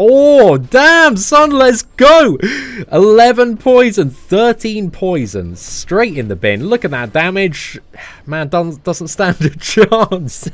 Oh, damn, son, let's go. 11 poison, 13 poisons. Straight in the bin. Look at that damage. Man, doesn't stand a chance.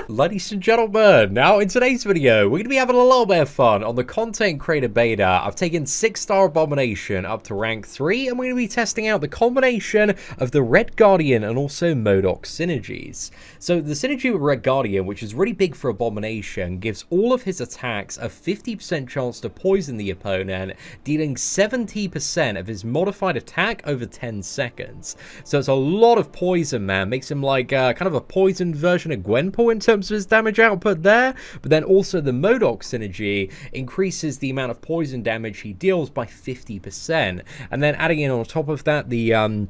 Ladies and gentlemen, now in today's video, we're going to be having a little bit of fun on the Content Creator Beta. I've taken 6-star Abomination up to rank 3, and we're going to be testing out the combination of the Red Guardian and also M.O.D.O.K synergies. So the synergy with Red Guardian, which is really big for Abomination, gives all of his attacks a 50% chance to poison the opponent, dealing 70% of his modified attack over 10 seconds. So it's a lot of poison, man. Makes him like kind of a poisoned version of Gwenpool in terms of his damage output there, but then also the M.O.D.O.K synergy increases the amount of poison damage he deals by 50%, and then adding in on top of that the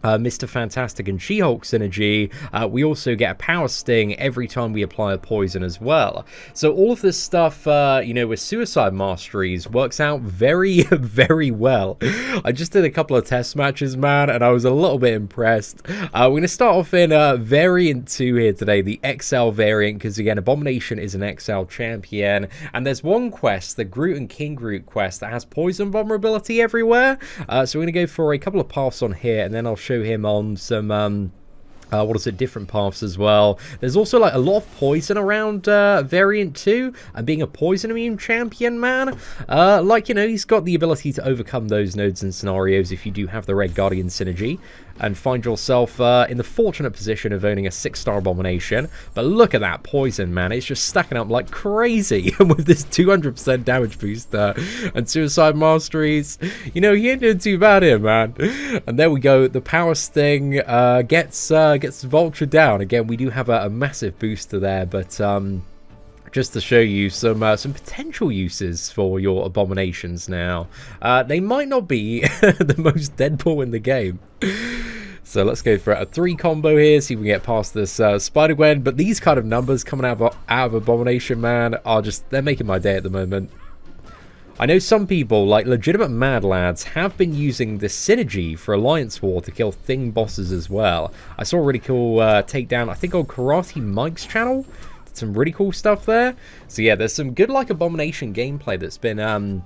Mr. Fantastic and She-Hulk synergy, we also get a power sting every time we apply a poison as well. So all of this stuff, you know, with Suicide Masteries works out very, very well. I just did a couple of test matches, man, and I was a little bit impressed. We're going to start off in variant 2 here today, the XL variant, because again, Abomination is an XL champion, and there's one quest, the Groot and King Groot quest, that has poison vulnerability everywhere. So we're going to go for a couple of paths on here, and then I'll show him on some different paths as well. There's also like a lot of poison around variant 2, and being a poison immune champion, man, like, you know, he's got the ability to overcome those nodes and scenarios if you do have the Red Guardian synergy and find yourself in the fortunate position of owning a 6-star Abomination. But look at that poison, man. It's just stacking up like crazy with this 200% damage booster and Suicide Masteries. You know, he ain't doing too bad here, man. And there we go. The power sting gets Vulture down. Again, we do have a massive booster there, but just to show you some potential uses for your Abominations now. They might not be the most Deadpool in the game. So let's go for a 3 combo here, see if we can get past this Spider-Gwen. But these kind of numbers coming out of Abomination, man, are just, they're making my day at the moment. I know some people, like legitimate mad lads, have been using this synergy for Alliance War to kill Thing bosses as well. I saw a really cool takedown, I think on Karate Mike's channel. Did some really cool stuff there. So yeah, there's some good like Abomination gameplay that's been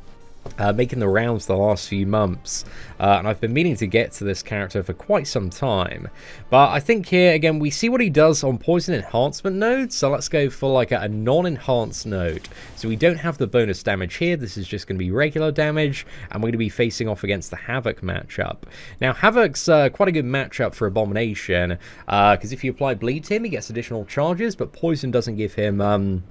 making the rounds the last few months, and I've been meaning to get to this character for quite some time. But I think here again we see what he does on poison enhancement nodes, so let's go for like a non-enhanced node. So we don't have the bonus damage here, this is just going to be regular damage, and we're going to be facing off against the Havoc matchup. Now Havoc's quite a good matchup for Abomination, because if you apply bleed to him he gets additional charges, but poison doesn't give him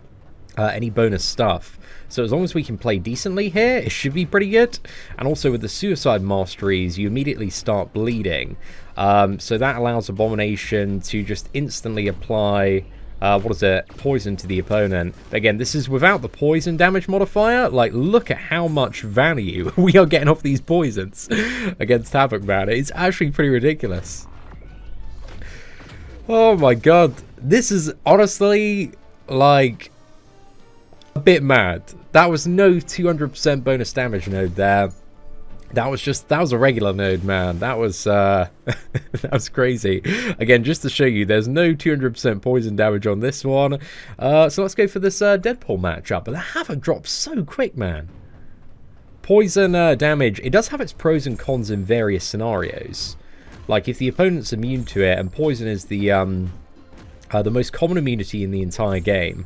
any bonus stuff. So as long as we can play decently here, it should be pretty good. And also with the Suicide Masteries, you immediately start bleeding. So that allows Abomination to just instantly apply, poison to the opponent. But again, this is without the poison damage modifier. Like, look at how much value we are getting off these poisons against Havoc, man. It's actually pretty ridiculous. Oh my god. This is honestly, like, a bit mad. That was no 200% bonus damage node there. That was a regular node, man. That was that was crazy. Again, just to show you, there's no 200% poison damage on this one. So let's go for this Deadpool matchup. But the Havoc drops so quick, man. Poison damage, it does have its pros and cons in various scenarios. Like if the opponent's immune to it, and poison is the most common immunity in the entire game.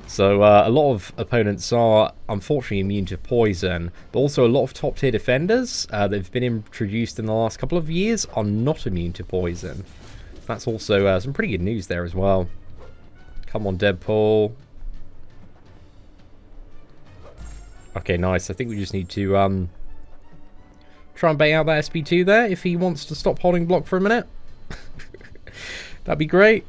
So a lot of opponents are unfortunately immune to poison, but also a lot of top tier defenders that have been introduced in the last couple of years are not immune to poison. That's also some pretty good news there as well. Come on, Deadpool. Okay, nice. I think we just need to try and bait out that SP2 there if he wants to stop holding block for a minute. That'd be great.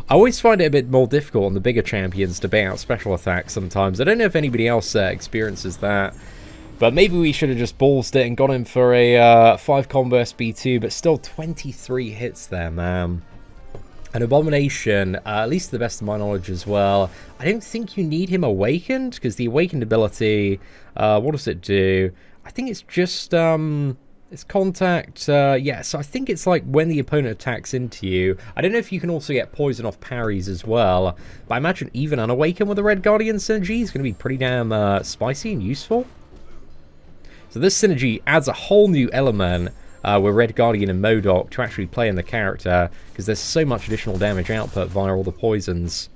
I always find it a bit more difficult on the bigger champions to bait out special attacks sometimes. I don't know if anybody else experiences that, but maybe we should have just ballsed it and got him for a 5 combo SB2, but still 23 hits there, man. An Abomination, at least to the best of my knowledge as well, I don't think you need him awakened, because the awakened ability, what does it do? I think it's just It's contact, yeah, so I think it's like when the opponent attacks into you. I don't know if you can also get poison off parries as well, but I imagine even unawakened with the Red Guardian synergy is going to be pretty damn spicy and useful. So this synergy adds a whole new element with Red Guardian and M.O.D.O.K to actually play in the character, because there's so much additional damage output via all the poisons.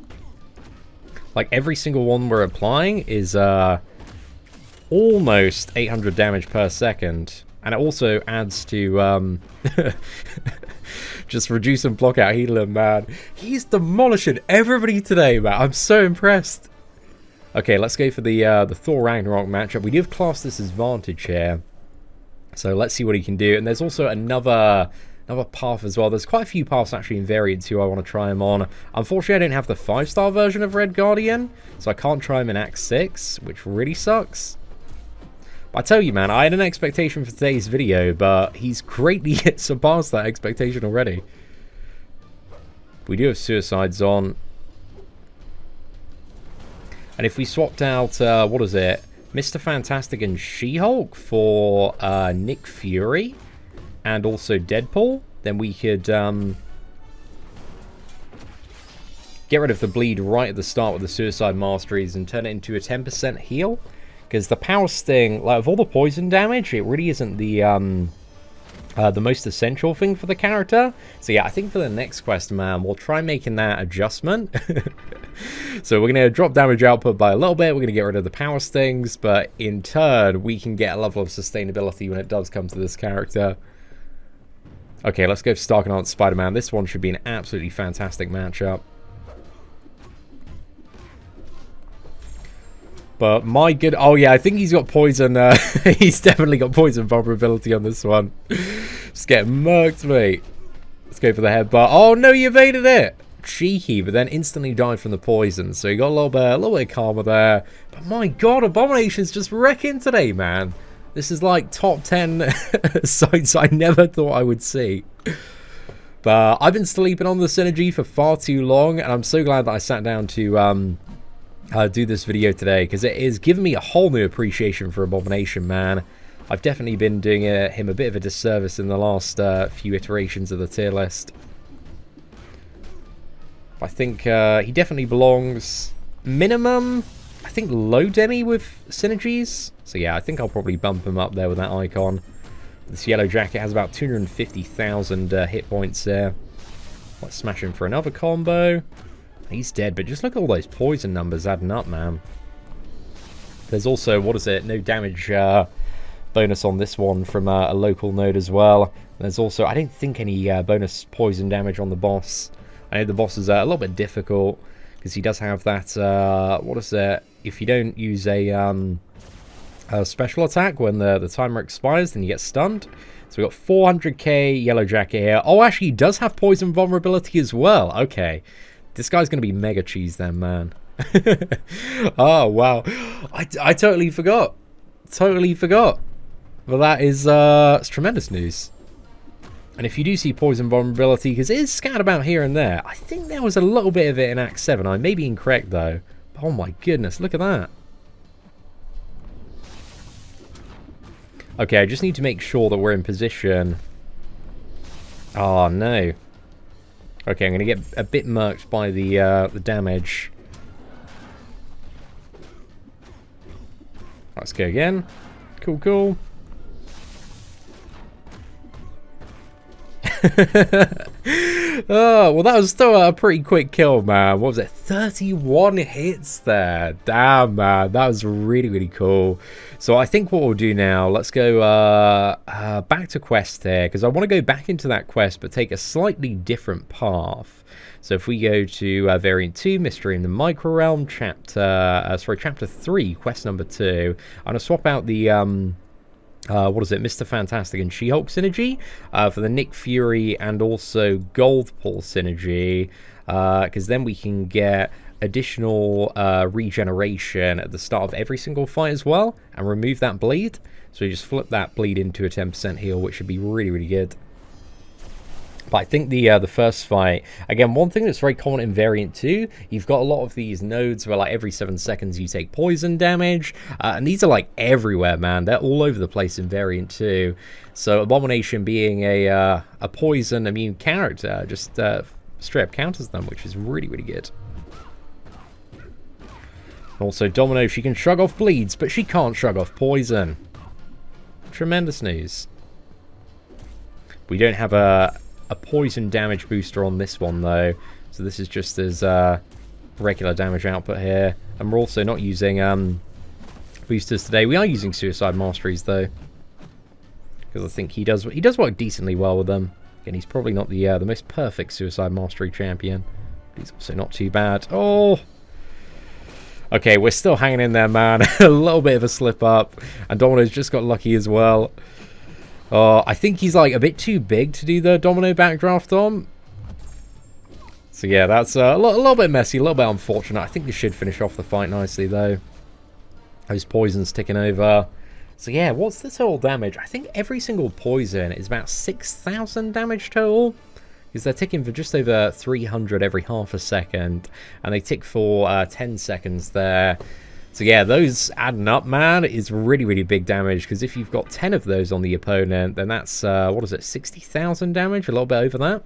Like, every single one we're applying is almost 800 damage per second. And it also adds to, just reduce and block out healing, man. He's demolishing everybody today, man. I'm so impressed. Okay, let's go for the Thor Ragnarok matchup. We do have class this as Vantage here. So let's see what he can do. And there's also another path as well. There's quite a few paths actually in variants who I want to try him on. Unfortunately, I don't have the 5-star version of Red Guardian, so I can't try him in Act 6, which really sucks. I tell you, man, I had an expectation for today's video, but he's greatly surpassed that expectation already. We do have Suicides on. And if we swapped out, what is it? Mr. Fantastic and She-Hulk for Nick Fury and also Deadpool, then we could get rid of the bleed right at the start with the Suicide Masteries and turn it into a 10% heal. Because the Power Sting, like, of all the poison damage, it really isn't the most essential thing for the character. So yeah, I think for the next quest, man, we'll try making that adjustment. So we're going to drop damage output by a little bit. We're going to get rid of the Power Stings, but in turn, we can get a level of sustainability when it does come to this character. Okay, let's go for Stark and Spider-Man. This one should be an absolutely fantastic matchup. But my good... Oh, yeah, I think he's got poison. He's definitely got poison vulnerability on this one. Just get murked, mate. Let's go for the headbutt. Oh, no, he evaded it. Cheeky, but then instantly died from the poison. So he got a little bit of karma there. But my God, Abomination's just wrecking today, man. This is like top 10 sites I never thought I would see. But I've been sleeping on the Synergy for far too long. And I'm so glad that I sat down to... do this video today, because it is giving me a whole new appreciation for Abomination, man. I've definitely been doing him a bit of a disservice in the last few iterations of the tier list. I think he definitely belongs minimum, I think, low demi with synergies. So yeah, I think I'll probably bump him up there with that icon. This yellow jacket has about 250,000 hit points there. Let's smash him for another combo. He's dead, but just look at all those poison numbers adding up, man. There's also, what is it, no damage bonus on this one from a local node as well. And there's also, I don't think, any bonus poison damage on the boss. I know the boss is a little bit difficult, because he does have that, what is it, if you don't use a special attack when the timer expires, then you get stunned. So we've got 400k yellow jacket here. Oh, actually, he does have poison vulnerability as well. Okay. This guy's going to be mega cheese then, man. Oh, wow. I totally forgot. Totally forgot. Well, that is it's tremendous news. And if you do see poison vulnerability, because it is scattered about here and there, I think there was a little bit of it in Act 7. I may be incorrect, though. Oh, my goodness. Look at that. Okay, I just need to make sure that we're in position. Oh, no. Okay, I'm going to get a bit murked by the damage. Let's go again. Cool, cool. Oh, well, that was still a pretty quick kill, man. What was it? 31 hits there. Damn, man. That was really, really cool. So I think what we'll do now, let's go back to quest here, because I want to go back into that quest, but take a slightly different path. So if we go to Variant 2, Mystery in the Micro Realm, Chapter 3, Quest number 2, I'm going to swap out the... what is it, Mr. Fantastic and She-Hulk synergy for the Nick Fury and also Goldpool synergy, because then we can get additional regeneration at the start of every single fight as well, and remove that bleed. So you just flip that bleed into a 10% heal, which should be really, really good. But I think the first fight, again, one thing that's very common in Variant 2, you've got a lot of these nodes where like every 7 seconds you take poison damage, and these are like everywhere, man. They're all over the place in Variant 2. So Abomination being a poison immune character just straight up counters them, which is really, really good. Also, Domino, she can shrug off bleeds, but she can't shrug off poison. Tremendous news. We don't have a poison damage booster on this one, though. So this is just as regular damage output here. And we're also not using boosters today. We are using Suicide Masteries, though. Because I think he does work decently well with them. Again, he's probably not the most perfect Suicide Mastery champion. But he's also not too bad. Oh! Okay, we're still hanging in there, man. A little bit of a slip up. And Domino's just got lucky as well. I think he's like a bit too big to do the Domino backdraft on. So yeah, that's a little bit messy, a little bit unfortunate. I think this should finish off the fight nicely, though. Those poisons ticking over. So yeah, what's the total damage? I think every single poison is about 6,000 damage total. Because they're ticking for just over 300 every half a second. And they tick for 10 seconds there. So yeah, those adding up, man, is really, really big damage. Because if you've got 10 of those on the opponent, then that's, what is it, 60,000 damage? A little bit over that.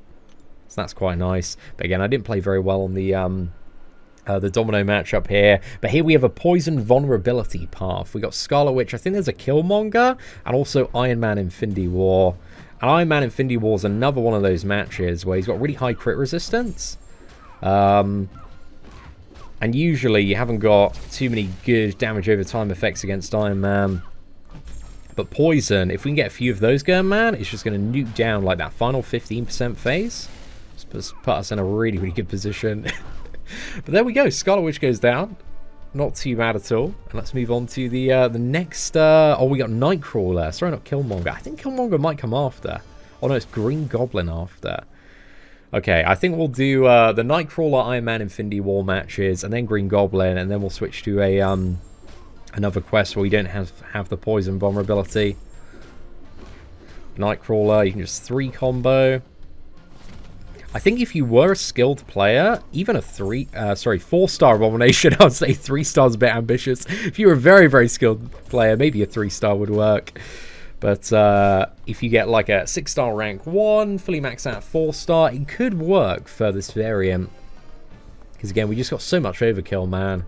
So that's quite nice. But again, I didn't play very well on the Domino matchup here. But here we have a Poison Vulnerability path. We got Scarlet Witch. I think there's a Killmonger. And also Iron Man Infinity War. And Iron Man Infinity War is another one of those matches where he's got really high crit resistance. And usually you haven't got too many good damage over time effects against Iron Man. But Poison, if we can get a few of those going, man, it's just going to nuke down like that final 15% phase. Just put us in a really, really good position. But there we go. Scarlet Witch goes down. Not too bad at all. And let's move on to the next... oh, we got Nightcrawler. Sorry, not Killmonger. I think Killmonger might come after. Oh, no, it's Green Goblin after. Okay, I think we'll do the Nightcrawler, Iron Man, Infinity War matches, and then Green Goblin, and then we'll switch to a another quest where we don't have the poison vulnerability. Nightcrawler, you can just 3 combo. I think if you were a skilled player, even a 4-star Abomination, I would say 3 stars a bit ambitious. If you were a very, very skilled player, maybe a 3-star would work. But if you get like a 6-star rank 1, fully maxed out 4-star, it could work for this variant. Because again, we just got so much overkill, man,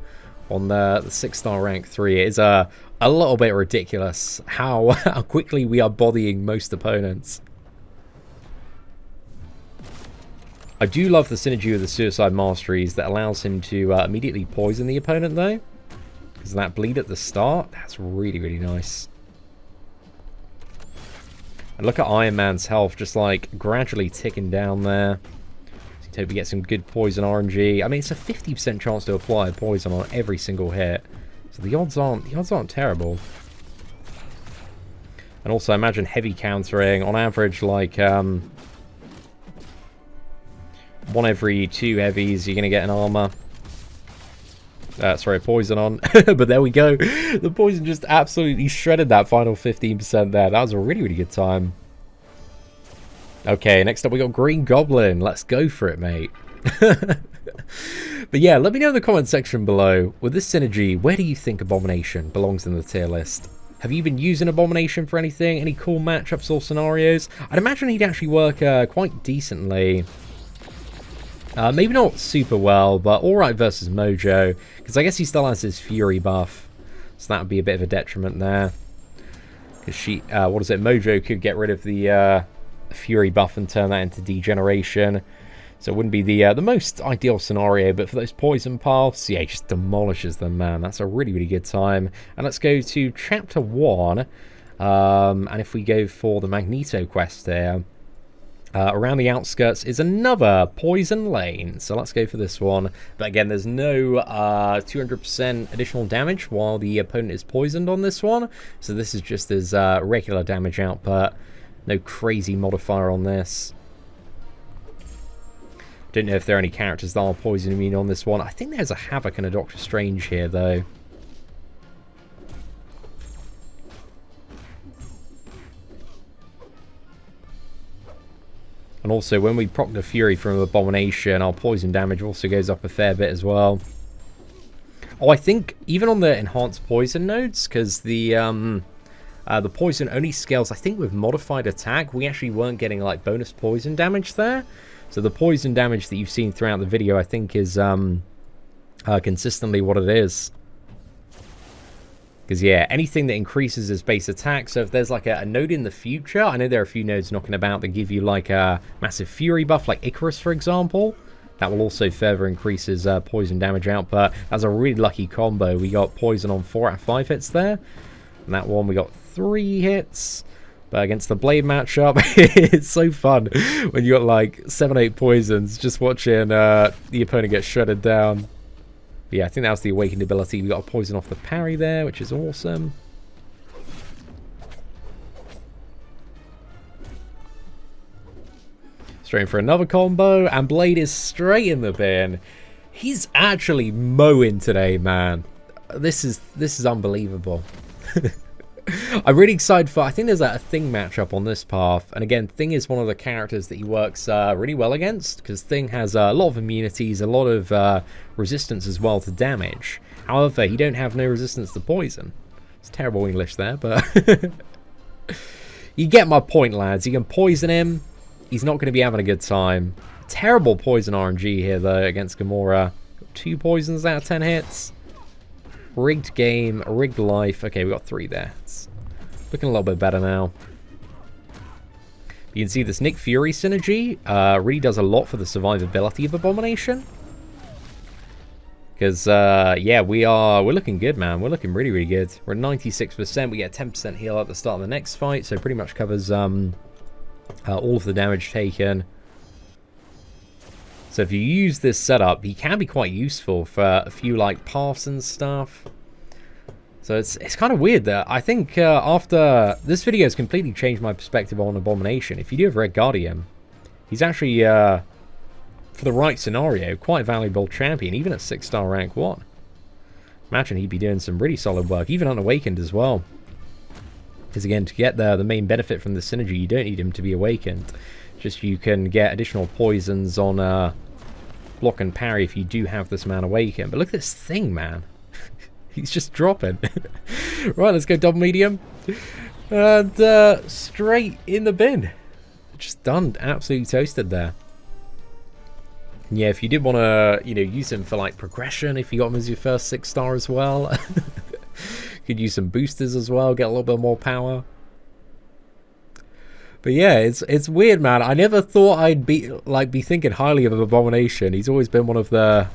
on the 6-star rank 3. It is a little bit ridiculous how quickly we are bodying most opponents. I do love the synergy with the Suicide Masteries that allows him to immediately poison the opponent, though. Because that bleed at the start, that's really, really nice. And look at Iron Man's health just like gradually ticking down there. So you hope you get some good poison RNG. I mean, it's a 50% chance to apply poison on every single hit. So the odds aren't terrible. And also imagine heavy countering. On average, like 1 every 2 heavies, you're going to get an armor. Sorry, poison on. But there we go. The poison just absolutely shredded that final 15% there. That was a really, really good time. Okay, next up we got Green Goblin. Let's go for it, mate. But yeah, let me know in the comment section below. With this synergy, where do you think Abomination belongs in the tier list? Have you been using Abomination for anything? Any cool matchups or scenarios? I'd imagine he'd actually work quite decently. Maybe not super well, but alright versus Mojo. Because I guess he still has his Fury buff. So that would be a bit of a detriment there. Because she, what is it? Mojo could get rid of the Fury buff and turn that into Degeneration. So it wouldn't be the most ideal scenario. But for those poison paths, yeah, he just demolishes them, man. That's a really, really good time. And let's go to Chapter 1. And if we go for the Magneto quest there. Around the outskirts is another poison lane, so let's go for this one. But again, there's no 200% additional damage while the opponent is poisoned on this one, so this is just as regular damage output. No crazy modifier on this. Don't know if there are any characters that are poison immune on this one. I think there's a Havoc and a Doctor Strange here, though. And And also, when we proc the Fury from Abomination, our poison damage also goes up a fair bit as well. Oh, I think even on the enhanced poison nodes, because the poison only scales, I think, with modified attack, we actually weren't getting, like, bonus poison damage there. So the poison damage that you've seen throughout the video, I think, is consistently what it is. Because, yeah, anything that increases his base attack, so if there's, like, a node in the future, I know there are a few nodes knocking about that give you, like, a massive Fury buff, like Icarus, for example. That will also further increase his poison damage output. That's a really lucky combo. We got poison on 4 out of 5 hits there. And that one, we got 3 hits. But against the Blade matchup, it's so fun when you got like 7-8 poisons, just watching the opponent get shredded down. But yeah, I think that was the Awakened ability. We got a poison off the parry there, which is awesome. Straight in for another combo, and Blade is straight in the bin. He's actually mowing today, man. This is unbelievable. I'm really excited for, I think there's a Thing matchup on this path, and again, Thing is one of the characters that he works really well against, because Thing has a lot of immunities, a lot of resistance as well to damage. However, he don't have no resistance to poison. It's terrible English there, but you get my point, lads. You can poison him, he's not going to be having a good time. Terrible poison RNG here, though, against Gamora. 2 poisons out of 10 hits. Rigged game, rigged life. Okay, we got 3 there. It's looking a little bit better now. You can see this Nick Fury synergy really does a lot for the survivability of Abomination. Because, yeah, we're looking good, man. We're looking really, really good. We're at 96%. We get a 10% heal at the start of the next fight, so pretty much covers all of the damage taken. So if you use this setup, he can be quite useful for a few like paths and stuff. So it's kind of weird that I think after this video has completely changed my perspective on Abomination. If you do have Red Guardian, he's actually for the right scenario quite a valuable champion, even at 6-star rank 1. Imagine he'd be doing some really solid work, even unawakened as well. Because again, to get the main benefit from the synergy, you don't need him to be awakened. Just you can get additional poisons on block and parry if you do have this man awakened. But look at this thing, man. He's just dropping. Right, let's go double medium. And straight in the bin. Just done. Absolutely toasted there. And yeah, if you did want to, you know, use him for like progression, if you got him as your first 6-star as well. Could use some boosters as well, get a little bit more power. But yeah, it's weird, man. I never thought I'd be thinking highly of Abomination. He's always been one of the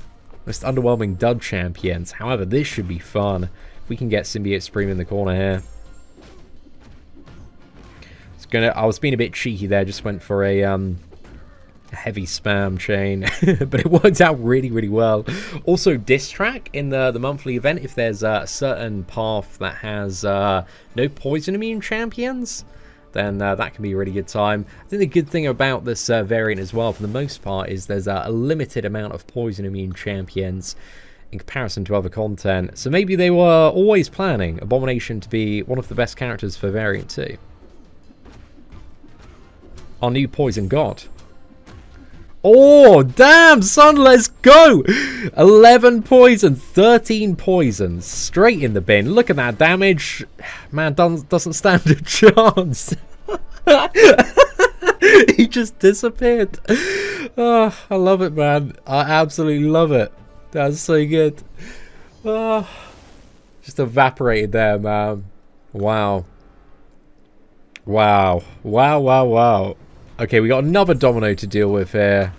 most underwhelming dud champions. However, this should be fun. If we can get Symbiote Supreme in the corner here. I was being a bit cheeky there, just went for a heavy spam chain, but it worked out really, really well. Also, diss track in the monthly event if there's a certain path that has no poison immune champions, then that can be a really good time. I think the good thing about this variant as well, for the most part, is there's a limited amount of poison immune champions in comparison to other content. So maybe they were always planning Abomination to be one of the best characters for variant 2. Our new poison god. Oh, damn, son, let's go! 11 poison, 13 poisons, straight in the bin. Look at that damage. Man, doesn't stand a chance. He just disappeared. Oh, I love it, man. I absolutely love it. That's so good. Oh, just evaporated there, man. Wow. Wow. Wow, wow, wow. Okay, we got another domino to deal with here.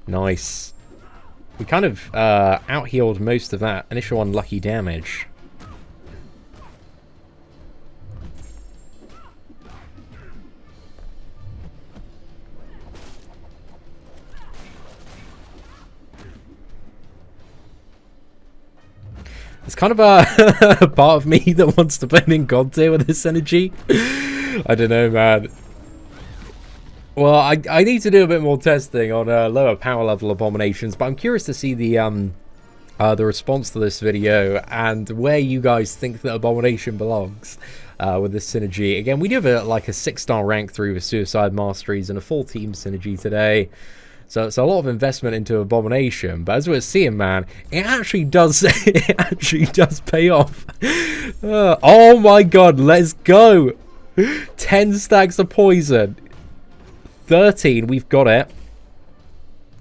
Nice. We kind of out-healed most of that initial unlucky damage. It's kind of a part of me that wants to blend in God tier with this energy. I don't know, man. Well, I need to do a bit more testing on lower power level Abominations, but I'm curious to see the response to this video and where you guys think that Abomination belongs. with this synergy. Again, we do have a 6-star rank 3 with Suicide Masteries and a full team synergy today. So it's a lot of investment into Abomination, but as we're seeing, man, it actually does pay off. Oh my god, let's go. 10 stacks of poison. 13, we've got it.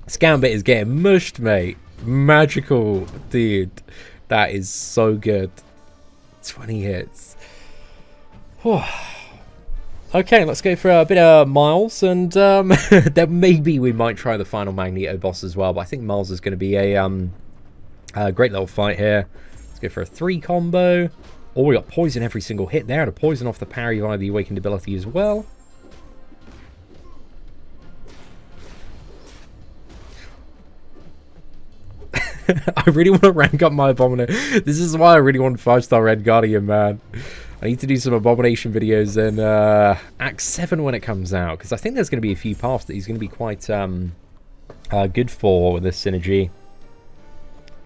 Scambit is getting mushed, mate. Magical, dude. That is so good. 20 hits. Okay, let's go for a bit of Miles, and then maybe we might try the final Magneto boss as well, but I think Miles is going to be a great little fight here. Let's go for a 3 combo. Oh, we got poison every single hit there, and a poison off the parry via the awakened ability as well. I really want to rank up my Abomination. This is why I really want 5-star Red Guardian, man. I need to do some Abomination videos in Act 7 when it comes out, because I think there's going to be a few paths that he's going to be quite good for with this synergy.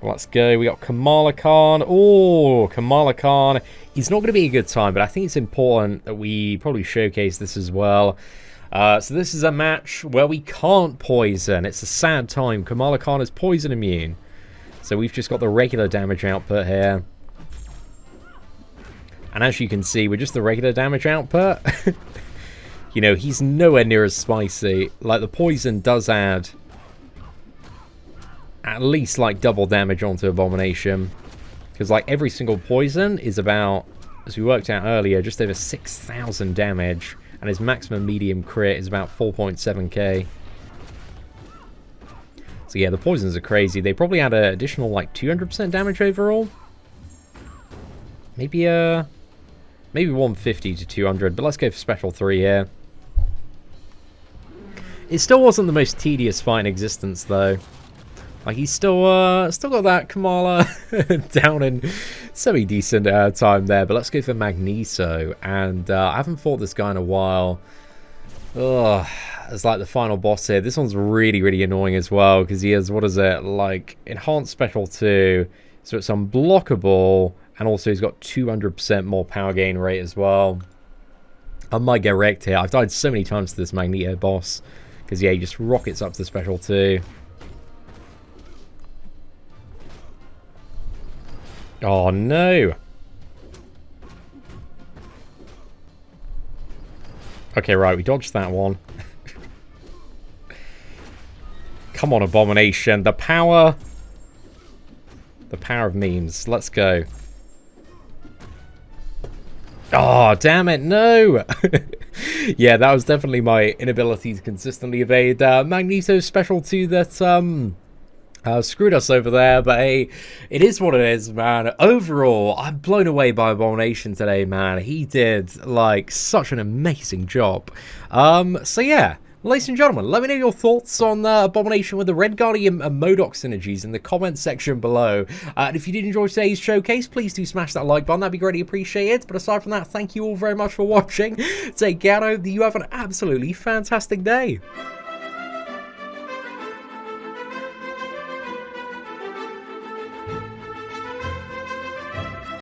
Let's go. We got Kamala Khan. Oh, Kamala Khan. He's not going to be a good time, but I think it's important that we probably showcase this as well. So this is a match where we can't poison. It's a sad time. Kamala Khan is poison immune. So we've just got the regular damage output here. And as you can see, with just the regular damage output, you know, he's nowhere near as spicy. Like, the poison does add at least, like, double damage onto Abomination. Because, like, every single poison is about, as we worked out earlier, just over 6,000 damage. And his maximum medium crit is about 4.7k. So yeah, the poisons are crazy. They probably add an additional, like, 200% damage overall. Maybe 150 to 200, but let's go for special 3 here. It still wasn't the most tedious fight in existence, though. Like, he's still got that Kamala down in semi-decent time there. But let's go for Magneto. And I haven't fought this guy in a while. Ugh, it's like the final boss here. This one's really, really annoying as well, because he has, what is it, like, enhanced special 2. So it's unblockable. And also he's got 200% more power gain rate as well. I might get wrecked here. I've died so many times to this Magneto boss. Because, yeah, he just rockets up to special 2. Oh, no. Okay, right, we dodged that one. Come on, Abomination. The power of memes. Let's go. Oh, damn it, no! Yeah, that was definitely my inability to consistently evade Magneto's special 2 that screwed us over there, but hey, it is what it is, man. Overall, I'm blown away by Abomination today, man. He did, like, such an amazing job. So yeah, ladies and gentlemen, let me know your thoughts on Abomination with the Red Guardian and M.O.D.O.K synergies in the comments section below. And if you did enjoy today's showcase, please do smash that like button. That'd be greatly appreciated. But aside from that, thank you all very much for watching. Take care, and I hope that you have an absolutely fantastic day.